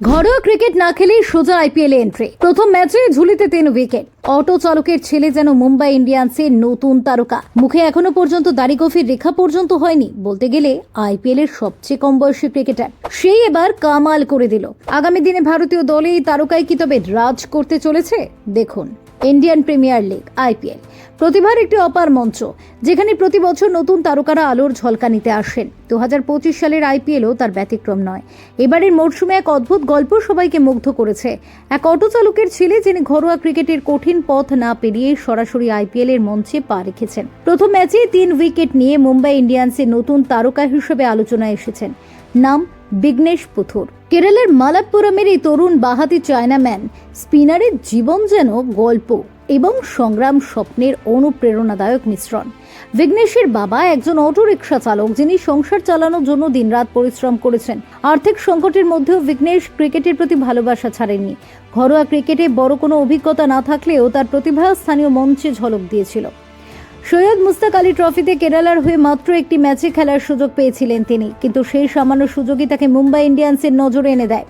ঘরোয়া ক্রিকেট না খেলেই সোজা আইপিএল এন্ট্রি। প্রথম ম্যাচে ঝুলিতে 3 উইকেট। অটো চালকের ছেলে যেন মুম্বাই ইন্ডিয়ান্সের নতুন তারকা। মুখে এখনো পর্যন্ত দাড়ি গফির রেখা পর্যন্ত হয়নি। বলতে গেলে আইপিএল এর সবচেয়ে কম বয়সী ক্রিকেটার সেই এবার কামাল করে দিল। আগামী দিনে ভারতীয় দলে এই তারকাই কি তবে রাজ করতে চলেছে? দেখুন, ইন্ডিয়ান প্রিমিয়ার লিগ আইপিএল প্রতিভার একটি অপার মঞ্চ, যেখানে প্রতি বছর নতুন তারকারা আলোর ঝলকানিতে আসেন। 2025 সালের আইপিএলও তার ব্যতিক্রম নয়। এবারের মরশুমে এক অদ্ভুত গল্প সবাইকে মুগ্ধ করেছে। এক অটো চালকের ছেলে যিনি ঘরোয়া ক্রিকেটের কঠিন পথ না পেরিয়ে সরাসরি আইপিএল এর মঞ্চে পা রেখেছেন। প্রথম ম্যাচে 3 উইকেট নিয়ে মুম্বাই ইন্ডিয়ান্সের নতুন তারকা হিসেবে আলোচনায় এসেছেন। নাম বিঘ্নেশ পুথুর। কেরলের মালাপ্পুরমের এই তরুণ বাহাতি চায়নাম্যান স্পিনারের জীবন যেন গল্প এবং সংগ্রাম স্বপ্নের অনুপ্রেরণাদায়ক মিশ্রণ। বিঘ্নেশের বাবা একজন অটো রিক্সা চালক, যিনি সংসার চালানোর জন্য দিনরাত পরিশ্রম করেছেন। আর্থিক সংকটের মধ্যেও বিঘ্নেশ ক্রিকেটের প্রতি ভালোবাসা ছাড়েননি। ঘরোয়া ক্রিকেটে বড় কোনো অভিজ্ঞতা না থাকলেও তার প্রতিভা স্থানীয় মঞ্চে ঝলক দিয়েছিল। সৈয়দ মুস্তাক আলী ট্রফিতে কেরালার হয়ে মাত্র একটি ম্যাচে খেলার সুযোগ পেয়েছিলেন তিনি, কিন্তু সেই সামান্য সুযোগই তাকে মুম্বাই ইন্ডিয়ান্সের নজরে এনে দেয়।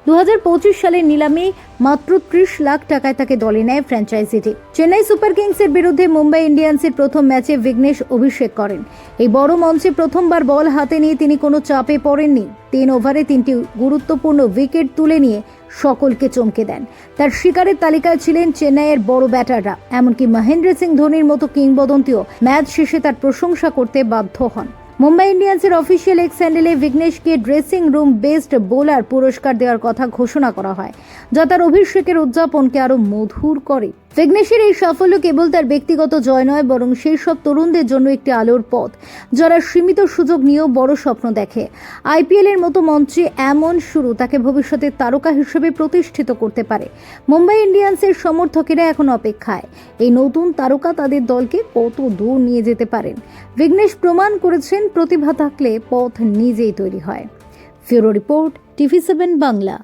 2025 সালের নিলামে মাত্র 30 লাখ টাকায় তাকে দলে নেয় ফ্র্যাঞ্চাইজিটি। চেন্নাই সুপার কিংসের বিরুদ্ধে মুম্বাই ইন্ডিয়ান্সের প্রথম ম্যাচে বিঘ্নেশ অভিষেক করেন। এই বড় মঞ্চে প্রথমবার বল হাতে নিয়ে তিনি কোনো চাপে পড়েননি। 3 ওভারে 3টি গুরুত্বপূর্ণ উইকেট তুলে নিয়ে সকলকে চমকে দেন। তার শিকারের তালিকায় ছিলেন চেন্নাইয়ের বড় ব্যাটাররা, এমনকি মহেন্দ্র সিং ধোনির মতো কিংবদন্তিও ম্যাচ শেষে তার প্রশংসা করতে বাধ্য হন। মুম্বাই ইন্ডিয়ান্সের অফিসিয়াল এক্স হ্যান্ডেলে বিঘ্নেশকে ড্রেসিং রুম বেস্ট বোলার পুরস্কার দেওয়ার কথা ঘোষণা করা হয়, যা তার অভিষেকের উদযাপনকে আরো মধুর করে। বিঘ্নেশের এই সাফল্য কেবল তার ব্যক্তিগত জয় নয়, বরং সেই সব তরুণদের জন্য একটি আলোর পথ, যারা সীমিত সুযোগ নিয়েও বড় স্বপ্ন দেখে। আইপিএল এর মতো মঞ্চে এমন শুরু তাকে ভবিষ্যতে তারকা হিসেবে প্রতিষ্ঠিত করতে পারে। মুম্বাই ইন্ডিয়ান্সের সমর্থকেরা এখন অপেক্ষায়, এই নতুন তারকা তাদের দলকে কত দূর নিয়ে যেতে পারেন। বিঘ্নেশ প্রমাণ করেছেন, প্রতিভা থাকলে পথ নিজেই তৈরি হয়। ফিউরো রিপোর্ট, TV7 বাংলা।